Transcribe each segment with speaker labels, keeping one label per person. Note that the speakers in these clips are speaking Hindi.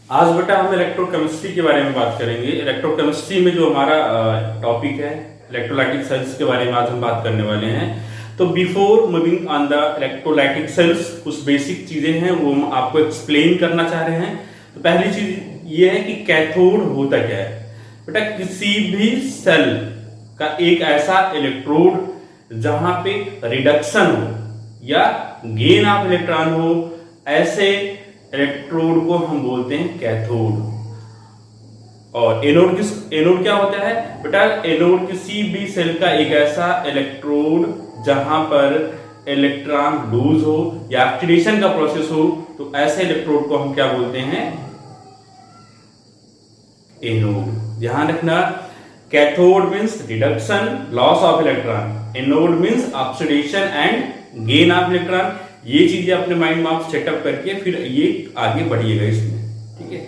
Speaker 1: आज बेटा हम इलेक्ट्रोकेमिस्ट्री के बारे में बात करेंगे। इलेक्ट्रोकेमिस्ट्री में जो हमारा टॉपिक है इलेक्ट्रोलाइटिक सेल्स के बारे में आज हम बात करने वाले हैं। तो before moving on the electrolytic cells कुछ बेसिक चीजें हैं वो हम आपको एक्सप्लेन करना चाह रहे हैं। तो पहली चीज ये है कि कैथोड होता क्या है। बेटा किसी भी सेल का एक ऐसा इलेक्ट्रोड जहां पे रिडक्शन हो या गेन ऑफ इलेक्ट्रॉन हो, ऐसे इलेक्ट्रोड को हम बोलते हैं कैथोड। और एनोड क्या होता है बेटा? एनोड किसी भी सेल का एक ऐसा इलेक्ट्रोड जहां पर इलेक्ट्रॉन लूज हो या ऑक्सीडेशन का प्रोसेस हो, तो ऐसे इलेक्ट्रोड को हम क्या बोलते हैं? एनोड। ध्यान रखना, cathode means reduction, loss of electron, anode means oxidation and gain of electron. ये चीजें अपने माइंड में आप सेटअप करके फिर ये आगे बढ़िएगा इसमें, ठीक है।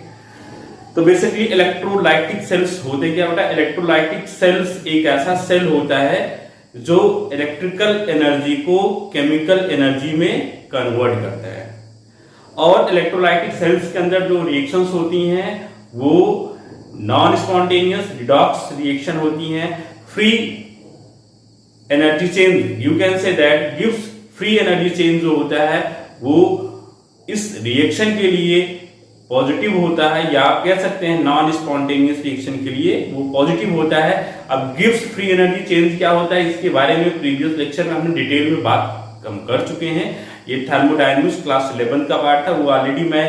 Speaker 1: तो बेसिकली इलेक्ट्रोलाइटिक सेल्स होते क्या बेटा? इलेक्ट्रोलाइटिक सेल्स एक ऐसा सेल होता है जो इलेक्ट्रिकल एनर्जी को केमिकल एनर्जी में कन्वर्ट करता है। और इलेक्ट्रोलाइटिक सेल्स के अंदर जो रिएक्शंस होती हैं वो नॉन स्पॉन्टेनियस रिडॉक्स रिएक्शन होती हैं। Free energy change, you can say that gives free energy change जो होता है वो इस रिएक्शन के लिए पॉजिटिव होता है, या आप कह सकते हैं नॉन स्पॉन्टेनियस रिएक्शन के लिए वो पॉजिटिव होता है। अब गिव्स फ्री एनर्जी चेंज क्या होता है इसके बारे में प्रीवियस लेक्चर में हमने डिटेल में बात कम कर चुके हैं। ये थर्मोडायनेमिक्स क्लास 11 का पार्ट था, वो ऑलरेडी मैं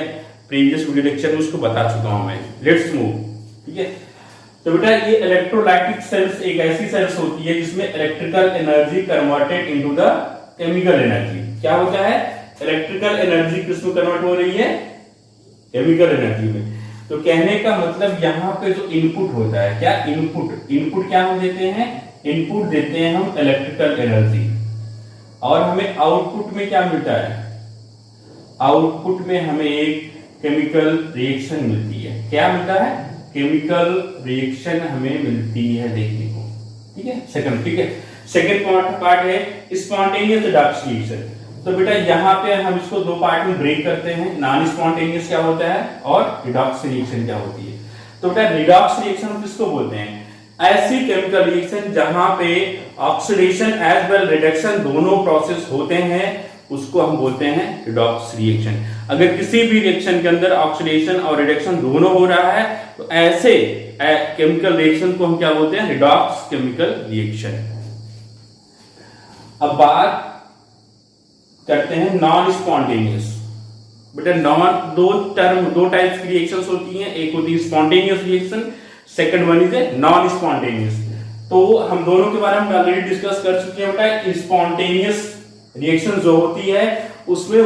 Speaker 1: प्रीवियस वीडियो लेक्चर में उसको बता चुका हूं मैं। लेट्स मूव, ठीक है। तो बेटा ये इलेक्ट्रोलाइटिक सेल्स एक ऐसी सेल्स होती है जिसमें electrical energy converted into the chemical energy. क्या होता है? इलेक्ट्रिकल एनर्जी किसमें कन्वर्ट हो रही है? केमिकल एनर्जी में। तो कहने का मतलब यहाँ पे जो इनपुट होता है, क्या इनपुट क्या हम देते हैं? इनपुट देते हैं हम इलेक्ट्रिकल एनर्जी, और हमें आउटपुट में क्या मिलता है? आउटपुट में हमें एक केमिकल रिएक्शन मिलती है। क्या मिलता है? केमिकल रिएक्शन हमें मिलती है देखने को, ठीक है। सेकंड पार्ट है स्पॉन्टेनियस रिडक्शन रिएक्शन। तो बेटा यहाँ पे हम इसको दो पार्ट में ब्रेक करते हैं। नॉन स्पॉन्टेनियस क्या होता है और रिडॉक्स रिएक्शन क्या होती है। तो बेटा रिडॉक्स रिएक्शन किसको बोलते हैं? ऐसी केमिकल रिएक्शन जहां पे ऑक्सीडेशन एज वेल रिडक्शन दोनों प्रोसेस होते हैं, उसको हम बोलते हैं रिडॉक्स रिएक्शन। अगर किसी भी रिएक्शन के अंदर ऑक्सीडेशन और रिडक्शन दोनों हो रहा है तो ऐसे केमिकल रिएक्शन को हम क्या बोलते हैं? Redox chemical reaction. अब बात करते हैं नॉन स्पॉन्टेनियस। बेटा दो टाइप्स की रिएक्शंस होती हैं, एक होती है spontaneous reaction, second one is non spontaneous. तो हम दोनों के बारे में ऑलरेडी डिस्कस कर चुके हैं। बेटा स्पॉन्टेनियस रिएक्शन जो होती है उसमें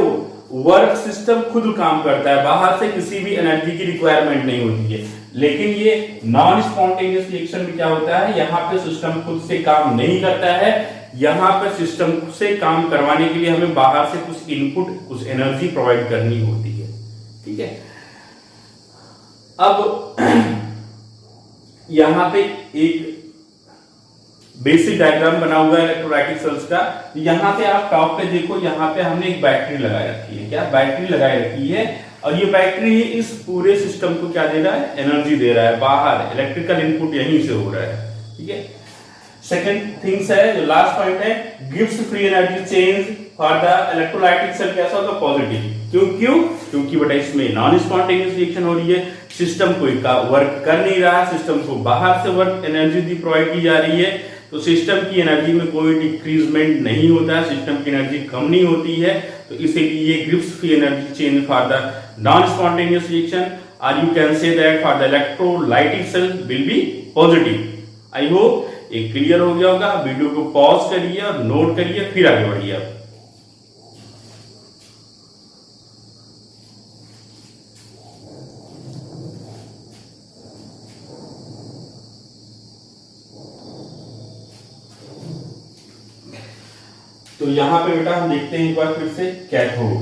Speaker 1: वर्क सिस्टम खुद काम करता है, बाहर से किसी भी एनर्जी की रिक्वायरमेंट नहीं होती है। लेकिन ये नॉन स्पॉन्टेनियस रिएक्शन में क्या होता है? यहाँ पे सिस्टम खुद से काम नहीं करता है, यहाँ पर सिस्टम से काम करवाने के लिए हमें बाहर से कुछ इनपुट, कुछ एनर्जी प्रोवाइड करनी होती है, ठीक है। अब यहाँ पे एक बेसिक डायग्राम बना हुआ है इलेक्ट्रोलाइटिक सेल्स का। यहाँ पे आप टॉप पे देखो, यहाँ पे हमने एक बैटरी लगाई रखी है। क्या बैटरी लगाई रखी है? और ये बैटरी इस पूरे सिस्टम को क्या दे रहा है? एनर्जी दे रहा है। बाहर इलेक्ट्रिकल इनपुट यहीं से हो रहा है, ठीक है। सेकंड थिंग्स है, जो लास्ट पॉइंट है, gives free energy change for the electrolytic cell. कैसा होगा? पॉजिटिव। क्योंकि बेटा इसमें नॉन स्पॉन्टेनियस रिएक्शन हो रही है, सिस्टम कोई का वर्क कर नहीं रहा है, सिस्टम को बाहर से वर्क एनर्जी प्रोवाइड की जा रही है, तो सिस्टम की एनर्जी में कोई डिक्रीजमेंट नहीं होता है, सिस्टम की एनर्जी कम नहीं होती है। तो इसीलिए gives free energy change for the non spontaneous reaction, और you can say that for the electrolytic cell will be positive. I hope ये क्लियर हो गया होगा। वीडियो को पॉज करिए और नोट करिए, फिर आगे बढ़िए आप। तो यहां पे बेटा हम देखते हैं एक बार फिर से कैथोड।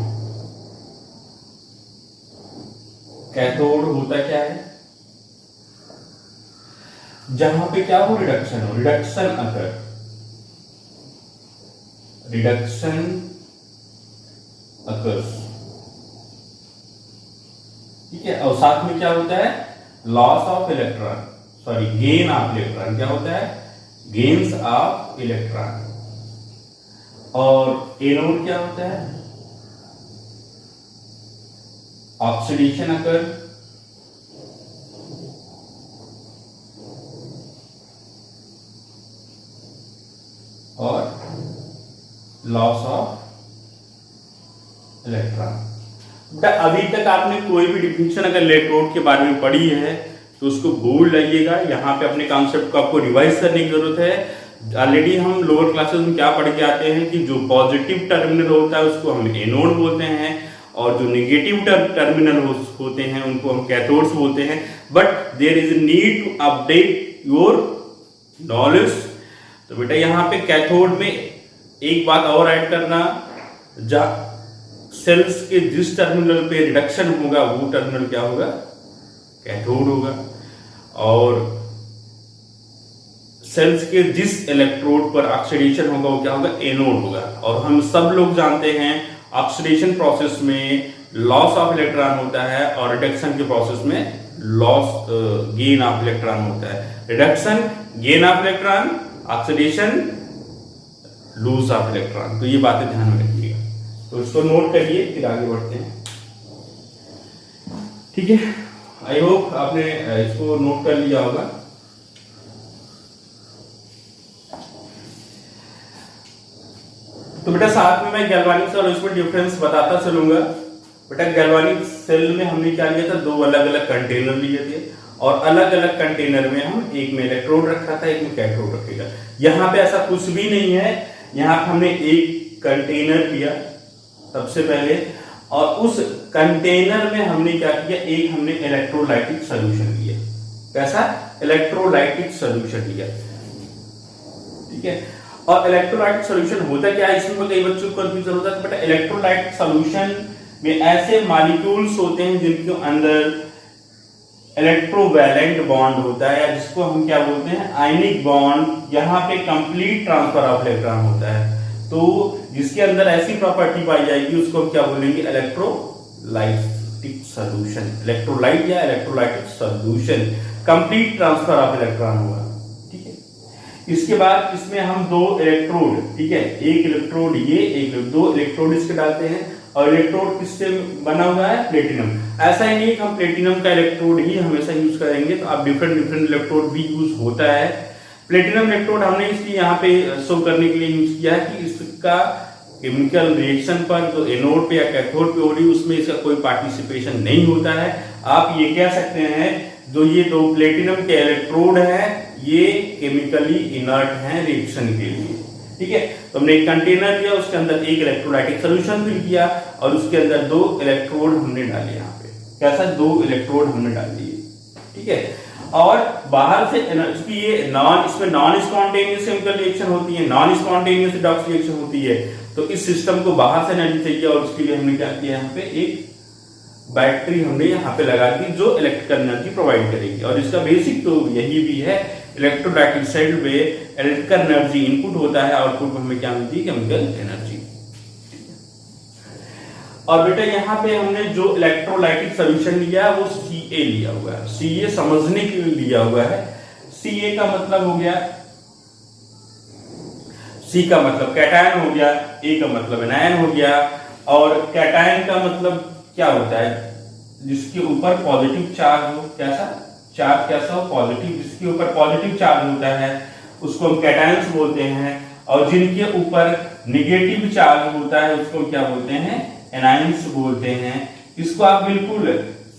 Speaker 1: कैथोड होता क्या है? जहां पे क्या हो? रिडक्शन हो, रिडक्शन अकर्स। ठीक है। और साथ में क्या होता है, loss of electron, sorry gain of electron, क्या होता है, गेन्स ऑफ इलेक्ट्रॉन। और एनोड क्या होता है, ऑक्सीडेशन अकर, और लॉस ऑफ इलेक्ट्रॉन। बेटा अभी तक आपने कोई भी डिफिनेशन अगर इलेक्ट्रोड के बारे में पढ़ी है तो उसको भूल जाइएगा, यहाँ पे अपने कॉन्सेप्ट को आपको रिवाइज करने की जरूरत है। ऑलरेडी हम लोअर क्लासेस में क्या पढ़ के आते हैं कि जो पॉजिटिव टर्मिनल होता है उसको हम एनोड बोलते हैं, और जो नेगेटिव टर्मिनल होते हैं उनको हम कैथोड्स बोलते हैं। But there is need to update your knowledge. तो बेटा यहाँ पे कैथोड में एक बात और ऐड करना, जहाँ सेल्स के जिस टर्मिनल पे रिडक्शन होगा वो टर्मिनल क्या होगा, कैथोड होगा, और सेल्स के जिस इलेक्ट्रोड पर ऑक्सीडेशन होगा वो क्या होगा, एनोड होगा। और हम सब लोग जानते हैं ऑक्सीडेशन प्रोसेस में लॉस ऑफ इलेक्ट्रॉन होता है और रिडक्शन के प्रोसेस में लॉस गेन ऑफ इलेक्ट्रॉन होता है। Reduction gain of electron, oxidation lose of electron. तो ये बातें ध्यान में रखिएगा, तो इसको नोट करिए, फिर आगे बढ़ते हैं। ठीक है, आई होप आपने इसको नोट कर लिया होगा। तो बेटा साथ में मैं गैल्वानिक सेल और इसमें डिफरेंस बताता चलूंगा। बेटा गैल्वानिक सेल में हमने क्या लिया था, दो अलग अलग कंटेनर लिए थे, और अलग अलग कंटेनर में हम एक में इलेक्ट्रोड रखा था, एक में कैथोड रखेगा। यहाँ पे ऐसा कुछ भी नहीं है, यहाँ पे हमने एक कंटेनर लिया सबसे पहले, और उस कंटेनर में हमने क्या किया, एक हमने इलेक्ट्रोलाइटिक सॉल्यूशन लिया। कैसा, इलेक्ट्रोलाइटिक सॉल्यूशन लिया। ठीक है, और इलेक्ट्रोलाइटिक सॉल्यूशन होता क्या है, इसमें कई बच्चों को कंफ्यूजन होता है। बट इलेक्ट्रोलाइटिक सॉल्यूशन में ऐसे मॉलिक्यूल्स होते हैं जिनके अंदर इलेक्ट्रोवैलेंट बॉन्ड होता है, या जिसको हम क्या बोलते हैं, आयनिक बॉन्ड। यहाँ पे कंप्लीट ट्रांसफर ऑफ इलेक्ट्रॉन होता है, तो जिसके अंदर ऐसी प्रॉपर्टी पाई जाएगी उसको हम क्या बोलेंगे, इलेक्ट्रोलाइटिक सॉल्यूशन। इलेक्ट्रोलाइट या electrolytic solution, complete transfer of electron हुआ। ठीक है, इसके बाद इसमें हम दो इलेक्ट्रोड, ठीक है, एक इलेक्ट्रोड ये, एक दो इलेक्ट्रोड इसके डालते हैं, और इलेक्ट्रोड किससे बना हुआ है, प्लेटिनम। ऐसा ही नहीं कि हम प्लेटिनम का इलेक्ट्रोड ही हमेशा यूज करेंगे, तो आप डिफरेंट इलेक्ट्रोड भी यूज होता है। प्लेटिनम इलेक्ट्रोड हमने इसलिए यहाँ पे शो करने के लिए यूज किया है कि इसका केमिकल रिएक्शन पर जो एनोड पे या कैथोड पे हो रही उसमें इसका कोई पार्टिसिपेशन नहीं होता है। आप ये कह सकते हैं जो ये दो प्लेटिनम के इलेक्ट्रोड हैं ये केमिकली इनर्ट हैं रिएक्शन के लिए। ठीक है, तो हमने एक कंटेनर लिया, उसके अंदर एक इलेक्ट्रोलाइटिक सॉल्यूशन फिल किया, और उसके अंदर दो इलेक्ट्रोड हमने डाले। यहाँ पे कैसा, दो इलेक्ट्रोड हमने डाल दिए। ठीक है, और बाहर से इसकी ये इसमें नॉन स्पॉन्टेनियस केमिकल रिएक्शन होती है, नॉन स्पॉन्टेनियस रिडॉक्स रिएक्शन होती है। तो इस सिस्टम को बाहर से एनर्जी चाहिए, और उसके लिए हमने क्या किया, यहाँ पे एक बैटरी हमने यहाँ पे लगा दी जो इलेक्ट्रिकल एनर्जी प्रोवाइड करेगी। और इसका बेसिक तो यही भी है, इलेक्ट्रोलाइटिक सेल में इलेक्ट्रिकल एनर्जी इनपुट होता है, आउटपुट में हमें क्या मिलती है, केमिकल एनर्जी। और बेटा यहाँ पे हमने जो इलेक्ट्रोलाइटिक सॉल्यूशन लिया है वो Ca लिया हुआ है। Ca समझने के लिए लिया हुआ है। Ca का मतलब हो गया, C का मतलब कैटायन हो गया, A का मतलब एनायन हो गया। और कैटायन का मतलब क्या होता है, जिसके ऊपर पॉजिटिव चार्ज हो। कैसा चार्ज, कैसा हो, पॉजिटिव। जिसके ऊपर पॉजिटिव चार्ज होता है उसको हम कैटायंस बोलते हैं, और जिनके ऊपर नेगेटिव चार्ज होता है उसको क्या बोलते हैं, एनायंस बोलते हैं। इसको आप बिल्कुल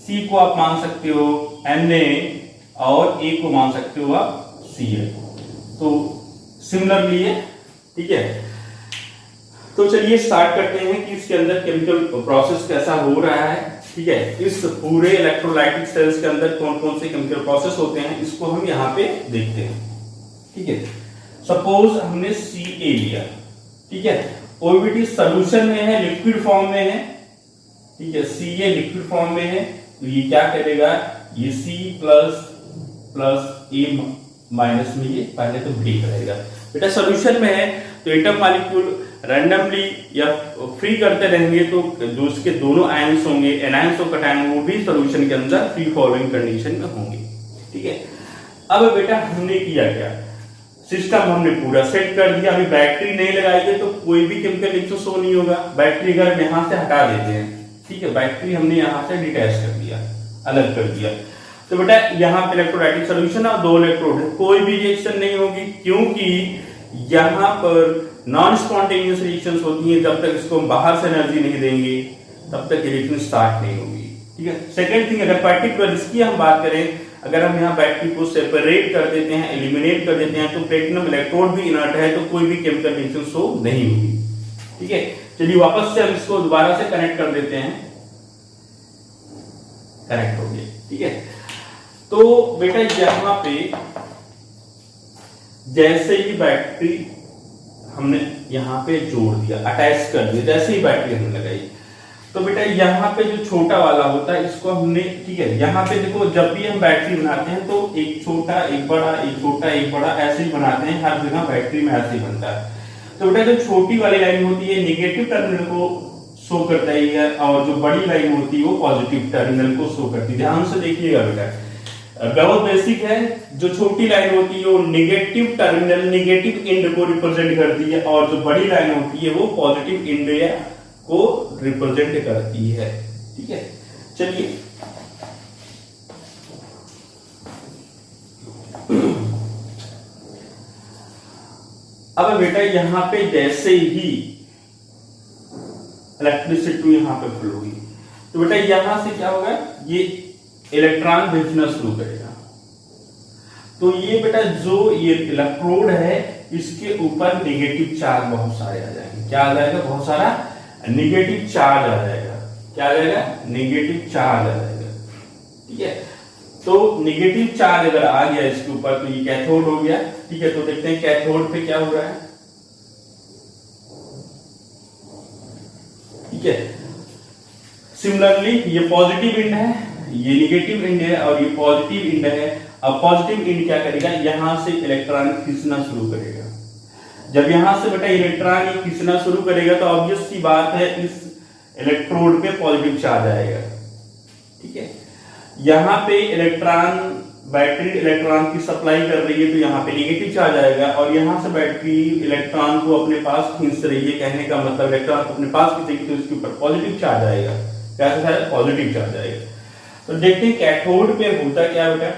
Speaker 1: C को आप मान सकते हो Na, और A को मान सकते हो आप Cl। तो सिमिलरली है। ठीक है, तो चलिए स्टार्ट करते हैं कि इसके अंदर केमिकल प्रोसेस कैसा हो रहा है। ठीक है, इस पूरे इलेक्ट्रोलाइटिक सेल्स के अंदर कौन कौन से केमिकल प्रोसेस होते हैं इसको हम यहाँ पे देखते हैं। ठीक है, सपोज हमने Ca लिया। ठीक है, OBT सॉल्यूशन में है, लिक्विड फॉर्म में है। ठीक है, Ca लिक्विड फॉर्म में है, तो ये क्या करेगा, ये C प्लस A माइनस में ये पहले तो ब्रेक रहेगा। बेटा सॉल्यूशन में है तो एटम मॉलिक्यूल रैंडमली या फ्री करते रहेंगे तो जो उसके दोनों आयंस होंगे, एनायंस और कैटायन, वो भी सॉल्यूशन के अंदर फ्री फॉलोइंग कंडीशन में होंगे। ठीक है, अब बेटा हमने किया क्या, सिस्टम हमने पूरा सेट कर दिया। अभी बैटरी नहीं लगाएंगे तो कोई भी केमिकल रिएक्शन शो नहीं होगा। बैटरी अगर हम यहाँ से हटा देते हैं, ठीक है, बैटरी हमने यहाँ से डिटैच कर दिया, अलग कर दिया, तो बेटा यहाँ पे इलेक्ट्रोलाइटिक सॉल्यूशन और 2 इलेक्ट्रोड है, कोई भी रिएक्शन नहीं होगी, क्योंकि यहाँ पर नॉन स्पॉन्टेनियस रिएक्शंस होती हैं। जब तक इसको हम बाहर से एनर्जी नहीं देंगे तब तक रिएक्शन स्टार्ट नहीं होगी। ठीक है, सेकंड थिंग, अगर पर्टिकुलर इसकी हम बात करें, अगर हम यहाँ बैटरी को सेपरेट कर देते हैं, एलिमिनेट कर देते हैं, तो प्लेटिनम इलेक्ट्रोड भी इनर्ट है, तो कोई भी केमिकल रिएक्शन शो नहीं होगी। ठीक है, चलिए वापस से हम इसको दोबारा से कनेक्ट कर देते हैं, कनेक्ट हो गया। ठीक है, तो बेटा यहां पे जैसे ही बैटरी हमने यहां पे जोड़ दिया, अटैच कर दिया, जैसे ही बैटरी हमने लगाई, तो बेटा यहाँ पे जो छोटा वाला होता है इसको हमने, ठीक है, यहाँ पे देखो जब भी हम बैटरी बनाते हैं तो एक छोटा एक बड़ा, एक छोटा एक बड़ा, ऐसे ही बनाते हैं, हर जगह बैटरी में ऐसे ही बनता है। तो बेटा जो छोटी वाली लाइन होती है नेगेटिव टर्मिनल को शो करता है, और जो बड़ी लाइन होती है वो पॉजिटिव टर्मिनल को शो करती है। ध्यान से देखिएगा बेटा, बहुत बेसिक है। जो छोटी लाइन होती है वो नेगेटिव टर्मिनल, नेगेटिव एंड को रिप्रेजेंट करती है, और जो बड़ी लाइन होती है वो पॉजिटिव एंड को रिप्रेजेंट करती है। ठीक है, चलिए अब बेटा यहां पे जैसे ही इलेक्ट्रिसिटी यहां पे फ्लो होगी, तो बेटा यहां से क्या होगा, ये इलेक्ट्रॉन भेजना शुरू करेगा। तो ये बेटा जो ये इलेक्ट्रोड है इसके ऊपर नेगेटिव चार्ज बहुत सारे आ जाएंगे। क्या आ जाएगा, बहुत सारा नेगेटिव चार्ज आ जाएगा। क्या आ जाएगा, नेगेटिव चार्ज आ जाएगा। ठीक है, तो नेगेटिव चार्ज अगर आ गया इसके ऊपर तो ये कैथोड हो गया। ठीक है, तो देखते हैं कैथोड पे क्या हो रहा है। ठीक है, सिमिलरली ये पॉजिटिव एंड है, ये नेगेटिव एंड है, और ये पॉजिटिव एंड है। अब पॉजिटिव एंड क्या करेगा, यहां से इलेक्ट्रॉन खींचना शुरू करेगा। जब यहां से बेटा इलेक्ट्रॉन खींचना शुरू करेगा तो ऑब्वियस सी बात है इस इलेक्ट्रोड पे पॉजिटिव चार्ज आएगा। ठीक है, यहां पे इलेक्ट्रॉन, बैटरी इलेक्ट्रॉन की सप्लाई कर रही है तो यहाँ पे नेगेटिव चार्ज आएगा, और यहाँ से बैटरी इलेक्ट्रॉन को अपने पास खींच रही है। कहने का मतलब इलेक्ट्रॉन को अपने पास खींचेगी तो इसके ऊपर पॉजिटिव चार्ज आएगा। कैसे है, पॉजिटिव चार्ज आएगा। तो देखते हैं कैथोड पे होता क्या बेटा।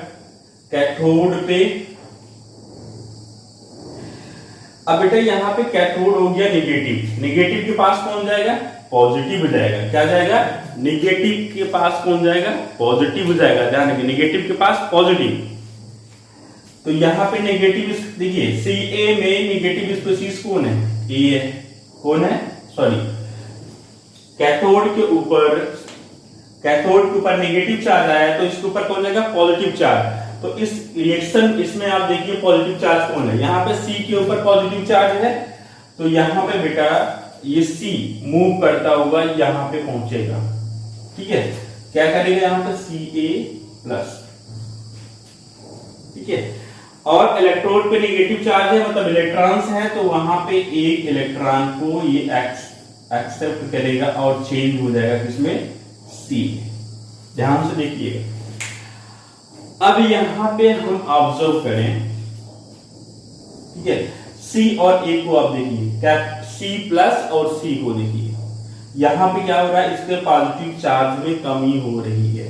Speaker 1: कैथोड पे अब बेटा यहाँ पे कैथोड हो गया नेगेटिव, नेगेटिव के पास कौन जाएगा, पॉजिटिव जाएगा। क्या जाएगा, नेगेटिव के पास कौन जाएगा, पॉजिटिव जाएगा। ध्यान रखिए, नेगेटिव के पास पॉजिटिव। तो यहाँ पे नेगेटिव देखिए Ca में नेगेटिव स्पीशीज कौन है, ए है। कौन है, सॉरी, कैथोड के ऊपर नेगेटिव चार्ज आया तो इसके ऊपर कौन जाएगा, पॉजिटिव चार्ज। तो इस रिएक्शन इसमें आप देखिए पॉजिटिव चार्ज कौन है, यहाँ पे C के ऊपर पॉजिटिव चार्ज है, तो यहाँ पे बेटा ये C मूव करता हुआ यहाँ पे पहुंचेगा। ठीक है, क्या करेगा यहाँ पे Ca+। ठीक है, और इलेक्ट्रोड पे नेगेटिव चार्ज है, मतलब इलेक्ट्रॉन्स हैं, तो वहां पे एक इलेक्ट्रॉन को ये एक्सेप्ट करेगा और चेंज हो जाएगा किसमें, C। ध्यान से देखिएगा। अब यहां पे हम ऑब्जर्व करें, ठीक है, C और A को आप देखिए, क्या C+ और C को देखिए, यहां पे क्या हो रहा है, इसके पॉजिटिव चार्ज में कमी हो रही है।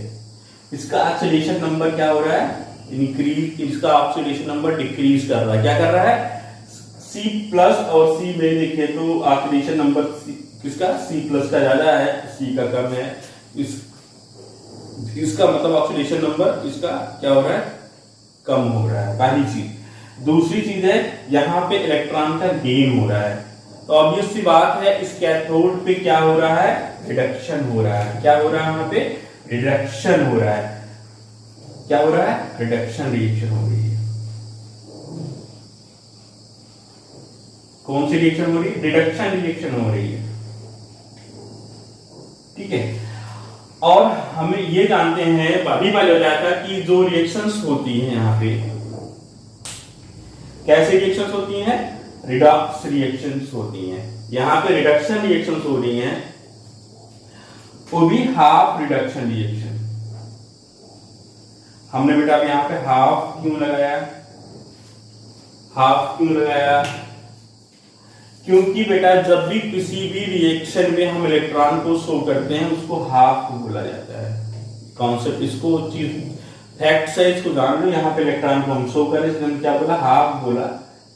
Speaker 1: इसका ऑक्सीडेशन नंबर क्या हो रहा है, इंक्रीज, इसका ऑक्सीडेशन नंबर डिक्रीज कर रहा है। क्या कर रहा है, C+ और C में देखिए तो ऑक्सीडेशन नंबर किसका, C+ का ज्यादा है, C का कम है। इसका मतलब ऑक्सीडेशन नंबर इसका क्या हो रहा है, कम हो रहा है, पहली चीज। दूसरी चीज है यहाँ पे इलेक्ट्रॉन का गेन हो रहा है, तो ऑब्वियस सी बात है इस कैथोड पे क्या हो रहा है, रिडक्शन हो रहा है। क्या हो रहा है, यहाँ पे रिडक्शन हो रहा है। क्या हो रहा है, रिडक्शन रिएक्शन हो रही है। कौन सी रिएक्शन हो रही है, रिडक्शन रिएक्शन हो रही है। ठीक है, और हमें ये जानते हैं, अभी मैंने बताया था कि जो रिएक्शंस होती हैं यहाँ पे कैसे रिएक्शंस होती हैं, रिडॉक्स रिएक्शंस होती हैं। यहाँ पे रिडक्शन रिएक्शंस हो रही हैं, वो भी हाफ रिडक्शन रिएक्शन। हमने बेटा अब यहाँ पे हाफ क्यों लगाया, हाफ क्यों लगाया? क्योंकि बेटा जब भी किसी भी रिएक्शन में हम इलेक्ट्रॉन को शो करते हैं उसको हाफ बोला जाता है। कॉन्सेप्ट इसको चीज फैक्ट है, इसको जान लो। यहाँ पे इलेक्ट्रॉन को हम शो करें, इसलिए हम क्या बोला, हाफ बोला,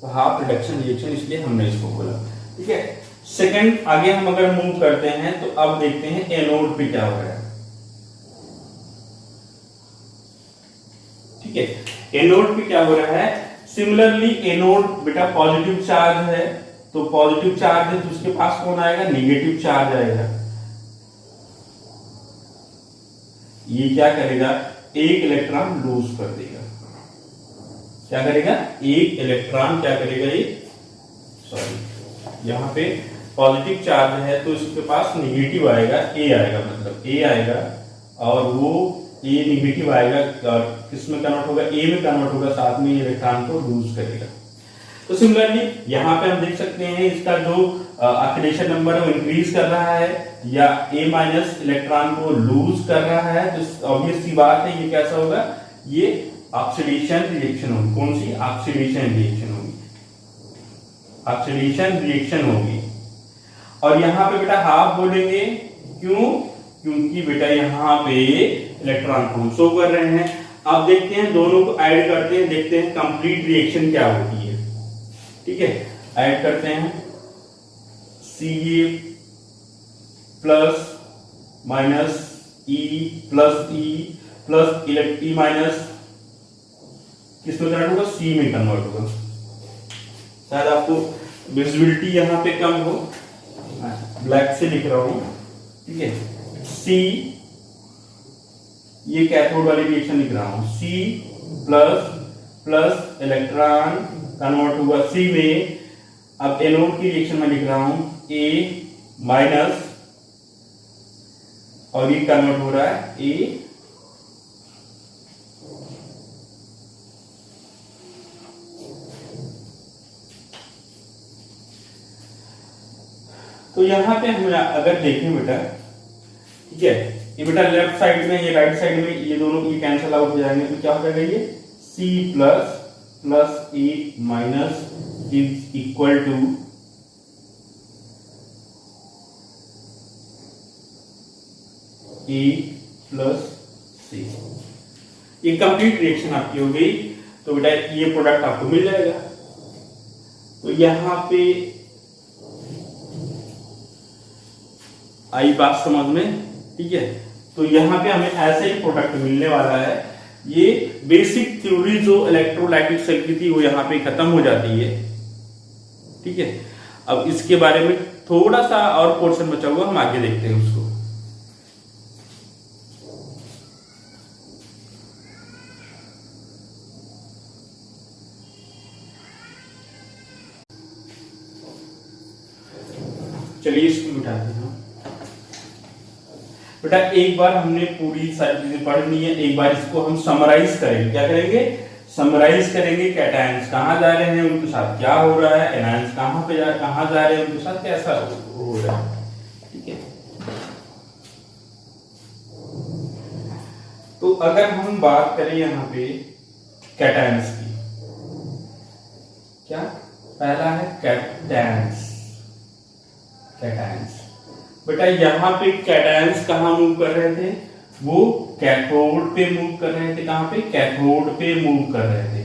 Speaker 1: तो हाफ रिडक्शन रिएक्शन, इसलिए हमने इसको बोला। ठीक है, सेकंड आगे हम अगर मूव करते हैं तो अब देखते हैं एनोड पे क्या हो रहा है। ठीक है, एनोड पे क्या हो रहा है? सिमिलरली एनोड बेटा पॉजिटिव चार्ज है, तो पॉजिटिव चार्ज है तो उसके पास कौन आएगा, नेगेटिव चार्ज आएगा। ये क्या करेगा, एक इलेक्ट्रॉन लूज कर देगा। क्या करेगा, एक इलेक्ट्रॉन क्या करेगा, ये सॉरी यहां पे पॉजिटिव चार्ज है तो इसके पास नेगेटिव आएगा, ए आएगा, मतलब ए आएगा, और वो ए नेगेटिव आएगा और किसमें कन्वर्ट होगा, ए में कन्वर्ट होगा, साथ में इलेक्ट्रॉन को लूज करेगा। तो सिमिलरली यहाँ पे हम देख सकते हैं इसका जो ऑक्सीडेशन नंबर है वो इंक्रीज कर रहा है, या ए माइनस इलेक्ट्रॉन को लूज कर रहा है, तो ऑब्वियस सी बात है ये कैसा होगा, ये ऑक्सीडेशन रिएक्शन होगी। कौन सी? ऑक्सीडेशन रिएक्शन होगी, ऑक्सीडेशन रिएक्शन होगी। और यहाँ पे बेटा हाफ बोलेंगे, क्यों? क्योंकि बेटा यहाँ पे इलेक्ट्रॉन को हम शो कर रहे हैं। अब देखते हैं, दोनों को ऐड करते हैं, देखते हैं कंप्लीट रिएक्शन क्या होती है। ठीक है, ऐड करते हैं, Ca plus minus E plus E plus E minus किसमें कन्वर्ट होगा, C में कन्वर्ट होगा। शायद आपको विजिबिलिटी यहाँ पे कम हो, ब्लैक से लिख रहा हूं। ठीक है, C ये कैथोड वाली रिएक्शन लिख रहा हूं, C plus plus electron convert हुआ C में। अब एनोड की रिएक्शन में लिख रहा हूं A माइनस, और ये कन्वर्ट हो रहा है A तो यहां पे हम अगर देखें बेटा, ठीक है, ये बेटा लेफ्ट साइड में, ये राइट साइड में, ये दोनों ये कैंसिल आउट हो जाएंगे, तो क्या हो जाएगा, ये C plus plus A minus is equal to A plus C। ये कंप्लीट रिएक्शन आपकी हो गई, तो बेटा ये प्रोडक्ट आपको मिल जाएगा। तो यहां पे आई बात समझ में? ठीक है, तो यहां पे हमें ऐसे ही प्रोडक्ट मिलने वाला है। ये बेसिक थ्योरी जो इलेक्ट्रोलाइटिक सेल की थी वो यहाँ पे खत्म हो जाती है। ठीक है, अब इसके बारे में थोड़ा सा और पोर्शन बचा हुआ, हम आगे देखते हैं उसको। चलिए इसको बिठाते हैं बेटा। एक बार हमने पूरी सारी चीजें पढ़ ली है, एक बार इसको हम समराइज करेंगे। क्या करेंगे? समराइज करेंगे। कैटायंस कहाँ जा रहे हैं, उनके साथ क्या हो रहा है, एनायंस कहाँ जा रहे हैं, उनके साथ कैसा हो रहा है। ठीक है, तो अगर हम बात करें यहाँ पे कैटायंस की, क्या पहला है कैटायंस। कैटायंस बेटा यहाँ पे कैटायंस कहाँ मूव कर रहे थे, वो कैथोड पे मूव कर रहे थे। कहां पे? कैथोड पे मूव कर रहे थे।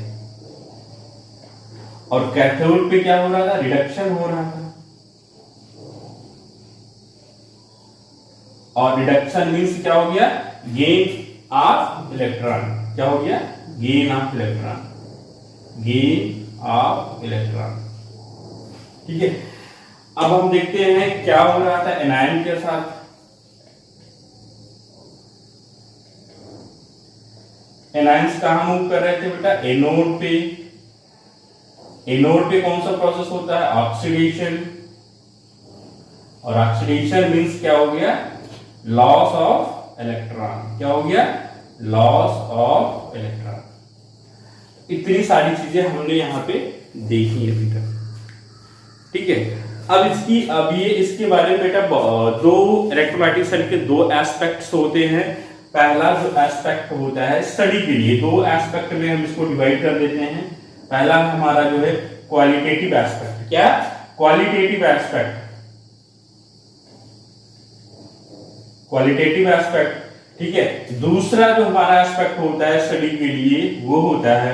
Speaker 1: और कैथोड पे क्या हो रहा था? रिडक्शन हो रहा था। और रिडक्शन मींस क्या हो गया? Gain of electron. क्या हो गया? Gain of electron. Gain of electron. ठीक है, अब हम देखते हैं क्या हो रहा था एनायन के साथ। एनायंस कहां मूव कर रहे थे बेटा? एनोड पे। एनोड पे कौन सा प्रोसेस होता है? ऑक्सीडेशन। और ऑक्सीडेशन मींस क्या हो गया? Loss of electron. क्या हो गया? Loss of electron. इतनी सारी चीजें हमने यहां पे देखी है अभी तक। ठीक है। अब ये इसके बारे में बेटा दो इलेक्ट्रोलाइटिक सेल के दो एस्पेक्ट्स होते हैं। पहला जो एस्पेक्ट होता है स्टडी के लिए, दो एस्पेक्ट में हम इसको डिवाइड कर देते हैं। पहला हमारा जो है क्वालिटेटिव एस्पेक्ट। क्या? क्वालिटेटिव एस्पेक्ट, क्वालिटेटिव एस्पेक्ट, ठीक है। दूसरा जो हमारा एस्पेक्ट होता है स्टडी के लिए वो होता है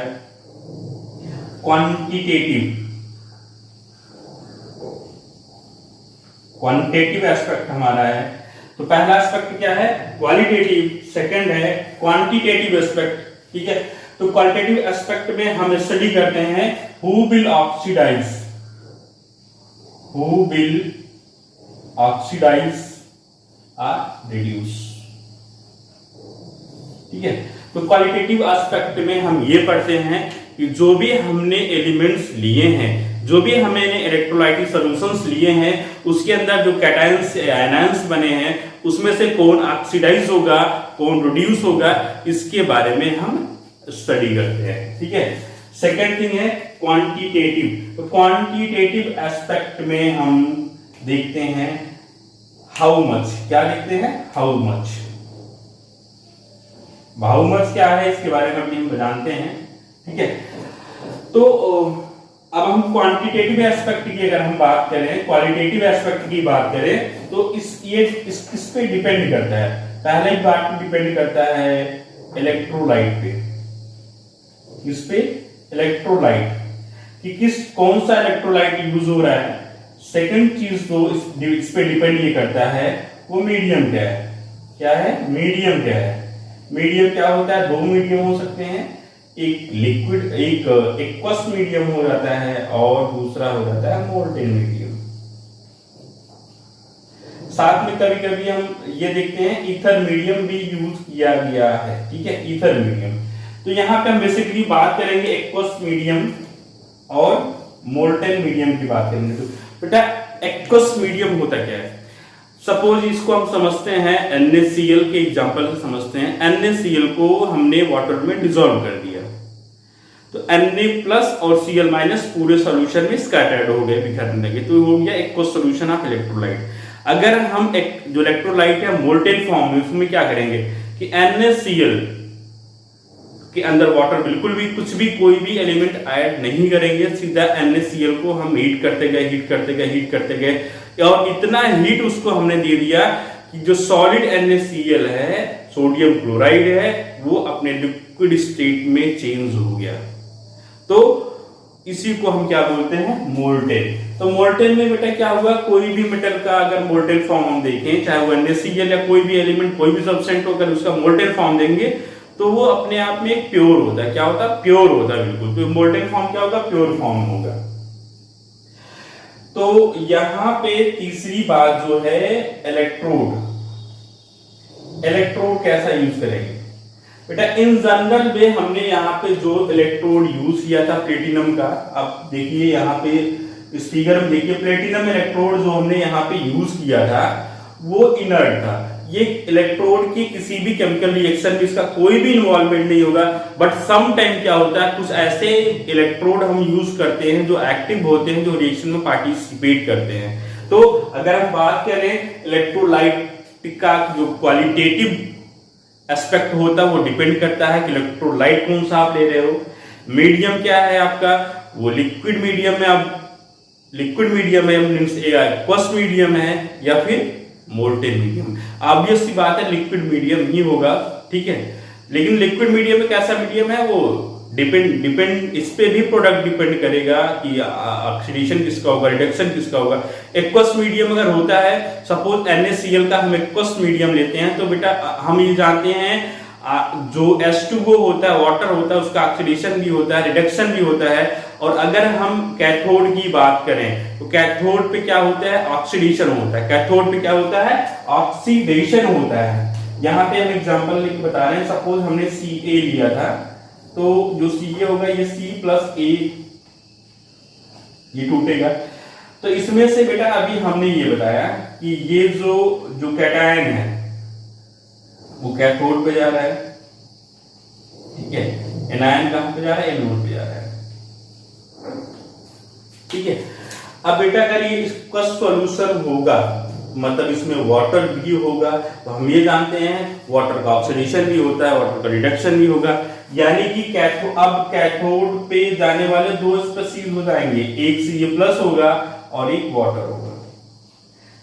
Speaker 1: क्वांटिटेटिव, क्वांटिटेटिव एस्पेक्ट हमारा है। तो पहला एस्पेक्ट क्या है? क्वालिटेटिव, सेकंड है क्वांटिटेटिव एस्पेक्ट, ठीक है। तो क्वालिटेटिव एस्पेक्ट में हम स्टडी करते हैं who will oxidise, who will oxidise और रिड्यूस, ठीक है। तो क्वालिटेटिव एस्पेक्ट में हम ये पढ़ते हैं कि जो भी हमने एलिमेंट्स लिए हैं, जो भी हमने इलेक्ट्रोलाइटिक सॉल्यूशंस लिए हैं, उसके अंदर जो कैटायंस आयनायंस बने हैं उसमें से कौन ऑक्सीडाइज होगा, कौन रिड्यूस होगा, इसके बारे में हम स्टडी करते हैं, ठीक है। सेकंड थिंग है क्वांटिटेटिव। तो क्वांटिटेटिव एस्पेक्ट में हम देखते हैं हाउ मच। क्या देखते हैं? How much. हाउ मच क्या है इसके बारे में हम जानते हैं, ठीक है। तो अब हम क्वांटिटेटिव एस्पेक्ट की अगर हम बात करें, क्वालिटेटिव एस्पेक्ट की बात करें, तो इस पे डिपेंड करता है। पहले ही बात पे डिपेंड करता है इलेक्ट्रोलाइट पे। किस पे? इलेक्ट्रोलाइट, कि कौन सा इलेक्ट्रोलाइट यूज हो रहा है। सेकंड चीज तो इस पे डिपेंड ये करता है वो मीडियम क्या है। क्या है? मीडियम क्या है। मीडियम क्या होता है? दो मीडियम हो सकते हैं, एक लिक्विड, एक एक्वस मीडियम हो जाता है और दूसरा हो जाता है मोल्टेन मीडियम। साथ में कभी कभी हम ये देखते हैं ईथर मीडियम भी यूज किया गया है, ठीक है, ईथर मीडियम। तो यहाँ पे हम बेसिकली बात करेंगे एक्वस मीडियम और मोल्टेन मीडियम की बात करेंगे। तो बेटा एक्वस मीडियम होता क्या है? सपोज इसको हम समझते हैं NaCl के एग्जांपल से समझते हैं। NaCl को हमने वाटर में डिसॉल्व कर दिया, तो Na+ और Cl- पूरे सॉल्यूशन में स्कैटर्ड हो गए, बिखरने लगे, तो हो गया एक्वस सॉल्यूशन ऑफ इलेक्ट्रोलाइट। अगर हम जो इलेक्ट्रोलाइट है मोल्टेन फॉर्म में, उसमें क्या करेंगे कि NaCl के अंदर वाटर बिल्कुल भी कुछ भी कोई भी एलिमेंट ऐड नहीं करेंगे, सीधा NaCl को हम हीट करते गए, हीट करते गए, हीट करते गए, और इतना हीट उसको हमने दे दिया कि जो सॉलिड NaCl है, सोडियम क्लोराइड है, वो अपने लिक्विड स्टेट में चेंज हो गया। तो इसी को हम क्या बोलते हैं? मोल्टेन। तो मोल्टेन में बेटा क्या हुआ, कोई भी मेटल का अगर मोल्टेन फॉर्म हम देखें, चाहे वो NaCl या कोई भी एलिमेंट, कोई भी सब्सटेंट हो, अगर उसका मोल्टेन फॉर्म देंगे तो वो अपने आप में एक प्योर होता है। क्या होता है? प्योर होता है, बिल्कुल। तो मोल्टेन फॉर्म क्या होगा? प्योर फॉर्म होगा। तो यहां पे तीसरी बात जो है इलेक्ट्रोड। इलेक्ट्रोड कैसा यूज करेंगे बेटा? इन जनरल में हमने यहाँ पे जो इलेक्ट्रोड यूज किया था प्लेटिनम का, आप देखिए यहाँ पे इस फिगर में देखिए, प्लेटिनम इलेक्ट्रोड जो हमने यहाँ पे यूज किया था वो इनर्ट था। ये इलेक्ट्रोड की किसी भी केमिकल रिएक्शन में इसका कोई भी इन्वॉल्वमेंट नहीं होगा। बट सम टाइम क्या होता है, कुछ ऐसे इलेक्ट्रोड हम यूज करते हैं जो एक्टिव होते हैं, जो रिएक्शन में पार्टिसिपेट करते हैं। तो अगर हम बात करें इलेक्ट्रोलाइट का जो क्वालिटेटिव एस्पेक्ट होता है वो डिपेंड करता है कि इलेक्ट्रोलाइट कौन सा आप ले रहे हो। मीडियम क्या है आपका? वो लिक्विड मीडियम में, आप लिक्विड मीडियम है मींस एक्वस मीडियम है या फिर मोल्टेन मीडियम। ऑब्वियस सी बात है लिक्विड मीडियम ही होगा, ठीक है। लेकिन लिक्विड मीडियम में कैसा मीडियम है, वो डिपेंड इस पे भी प्रोडक्ट डिपेंड करेगा कि ऑक्सीडेशन किसका होगा, रिडक्शन किसका होगा। एक्वस मीडियम अगर होता है, सपोज NaCl का हम एक्वस मीडियम लेते हैं, तो बेटा हम ये जानते हैं जो H2O होता है, वाटर होता है, उसका ऑक्सीडेशन भी होता है, रिडक्शन भी होता है। और अगर हम कैथोड की बात करें तो कैथोड पे क्या होता है? ऑक्सीडेशन होता है। कैथोड पे क्या होता है? ऑक्सीडेशन होता है। यहाँ पे हम एग्जांपल लिख बता रहे हैं, सपोज हमने Ca लिया था, तो जो Ca होगा ये C+A, ये टूटेगा। तो इसमें से बेटा अभी हमने ये बताया कि ये जो कैटायन है वो कैथोड पे जा रहा है, ठीक है। एनायन कहां पे जा रहा है? एनोड पे जा रहा है, ठीक है। अब बेटा अगर ये इसका सॉल्यूशन होगा, मतलब इसमें वाटर भी होगा, तो हम ये जानते हैं वाटर का ऑक्सीडेशन भी होता है, वाटर का रिडक्शन भी होगा, यानी कि अब कैथोड पे जाने वाले दो स्पीशीज हो जाएंगे, एक Ca+ होगा और एक वाटर होगा।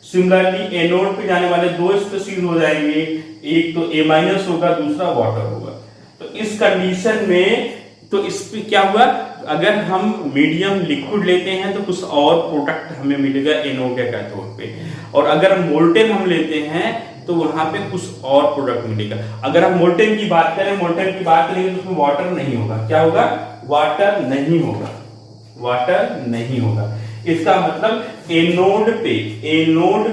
Speaker 1: सिमिलरली एनोड पे जाने वाले दो स्पीशीज हो जाएंगे, एक तो A- होगा, दूसरा वाटर होगा। तो इस कंडीशन में तो इस पे क्या हुआ, अगर हम मीडियम लिक्विड लेते हैं तो कुछ और प्रोडक्ट हमें मिलेगा एनोड या कैथोड पे, और अगर मोल्टेन हम लेते हैं तो वहां पे कुछ और प्रोडक्ट मिलेगा। अगर हम मोल्टेन की बात करें तो उसमें वाटर नहीं होगा। क्या होगा? वाटर नहीं होगा, वाटर नहीं होगा। इसका मतलब एनोड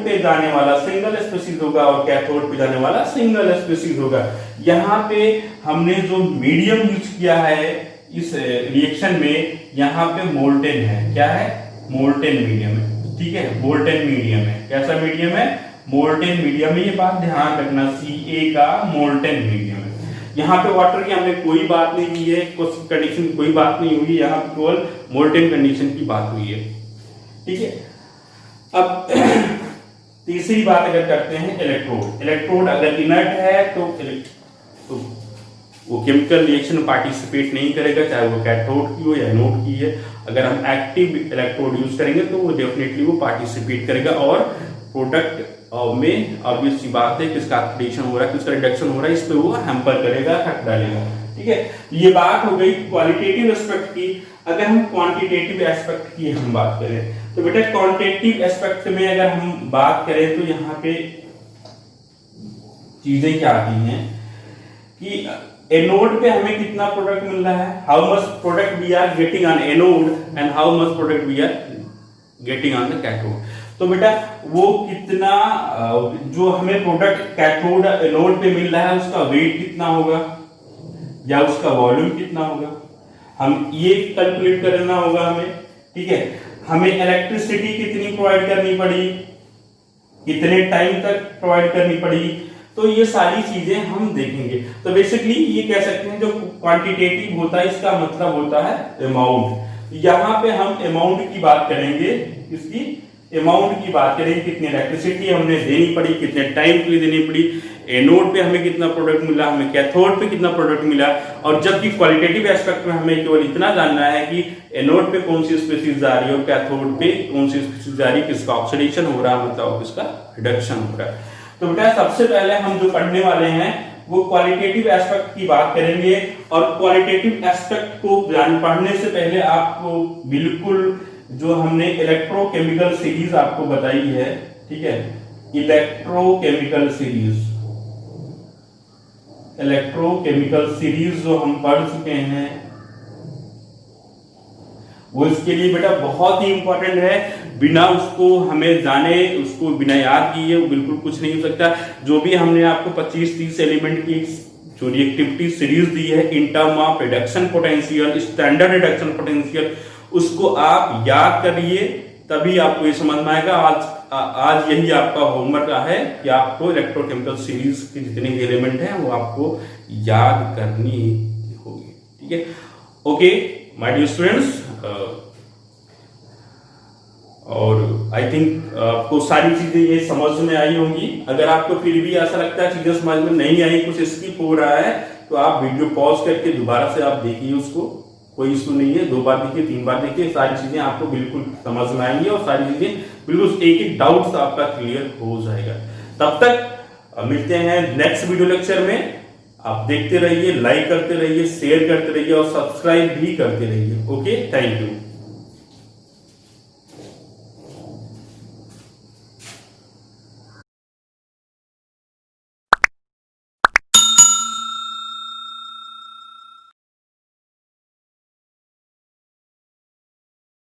Speaker 1: पे जाने वाला सिंगल स्पीशीज होगा और कैथोड पे जाने वाला सिंगल स्पीशीज होगा। यहाँ पे हमने जो मीडियम यूज किया है इस रिएक्शन में, यहाँ पे मोल्टेन है। क्या है? मोल्टेन मीडियम है। ठीक है, मोल्टेन मीडियम है। कैसा मीडियम है? मोल्टेन मीडियम है। ये बात ध्यान रखना, Ca का मोल्टेन मीडियम है। यहाँ पे वाटर की हमने कोई बात नहीं की है, कुछ कंडीशन की कोई बात नहीं हुई, यहाँ पे केवल मोल्टेन कंडीशन की बात हुई है। ठीक है, अब तीसरी बात अगर करते हैं इलेक्ट्रोड अगर इनर्ट है तो वो केमिकल रिएक्शन में पार्टिसिपेट नहीं करेगा, चाहे वो कैथोड की हो या एनोड की है। अगर हम एक्टिव इलेक्ट्रोड यूज करेंगे तो वो डेफिनेटली वो पार्टिसिपेट करेगा और प्रोडक्ट में ऑब्वियस सी बात है किसका ऑक्सीडेशन हो रहा है, किसका रिडक्शन हो रहा है, इस पे वो हैम्पर करेगा, इफेक्ट डालेगा। ठीक है, ये बात हो गई क्वालिटेटिव एस्पेक्ट की। अगर हम क्वांटिटेटिव एस्पेक्ट की हम बात करें तो बेटा क्वांटिटेटिव एस्पेक्ट में अगर हम बात करें तो यहाँ पे चीजें क्या आती हैं कि एनोड पे हमें कितना प्रोडक्ट मिल रहा है, how much product we are getting on anode and how much product we are getting on the cathode. तो बेटा वो कितना जो हमें प्रोडक्ट कैथोड एनोड पे मिल रहा है उसका वेट कितना होगा या उसका वॉल्यूम कितना होगा, हम ये कैलकुलेट करना होगा हमें। ठीक है, हमें इलेक्ट्रिसिटी कितनी प्रोवाइड करनी पड़ी, कितने टाइम तक प्रोवाइड करनी पड़ी, तो ये सारी चीजें हम देखेंगे। तो बेसिकली ये कह सकते हैं जो क्वांटिटेटिव होता है इसका मतलब होता है अमाउंट। यहाँ पे हम अमाउंट की बात करेंगे, इसकी अमाउंट की बात करेंगे, कितनी इलेक्ट्रिसिटी हमने देनी पड़ी, कितने टाइम के लिए देनी पड़ी, एनोड पे हमें कितना प्रोडक्ट मिला, हमें कैथोड पे कितना प्रोडक्ट मिला। और जबकि क्वालिटेटिव एस्पेक्ट में हमें केवल इतना जानना है कि एनोड पे कौन सी स्पीशीज जा रही है और कैथोड पे कौन सी स्पीशीज जा रही है, किसका ऑक्सीडेशन हो रहा है मतलब किसका रिडक्शन हो रहा है। तो बेटा सबसे पहले हम जो पढ़ने वाले हैं वो क्वालिटेटिव एस्पेक्ट की बात करेंगे। और क्वालिटेटिव एस्पेक्ट को पढ़ने से पहले आपको बिल्कुल जो हमने इलेक्ट्रोकेमिकल सीरीज आपको बताई है, ठीक है, इलेक्ट्रोकेमिकल सीरीज जो हम पढ़ चुके हैं वो इसके लिए बेटा बहुत ही इंपॉर्टेंट है। बिना उसको हमें जाने, उसको बिना याद किए वो बिल्कुल कुछ नहीं हो सकता। जो भी हमने आपको 25-30 एलिमेंट की जो रिएक्टिविटी सीरीज दी है in term of reduction potential, standard reduction potential, उसको आप याद करिए तभी आपको ये समझ में आएगा। आज यही आपका होमवर्क है कि आपको इलेक्ट्रोकेमिकल सीरीज के जितने भी एलिमेंट हैं वो आपको याद करनी होगी। ठीक है, ओके माय डियर स्टूडेंट्स, और आई थिंक आपको सारी चीजें ये समझ में आई होंगी। अगर आपको फिर भी ऐसा लगता है चीजें समझ में नहीं आई, कुछ स्किप हो रहा है, तो आप वीडियो पॉज करके दोबारा से आप देखिए उसको, कोई इशू नहीं है। 2 बार देखिए, 3 बार देखिए, सारी चीजें आपको बिल्कुल समझ में आएंगी और सारी चीजें बिल्कुल एक डाउट आपका क्लियर हो जाएगा। तब तक मिलते हैं नेक्स्ट वीडियो लेक्चर में। आप देखते रहिए, लाइक करते रहिए, शेयर करते रहिए और सब्सक्राइब भी करते रहिए। Okay, thank you.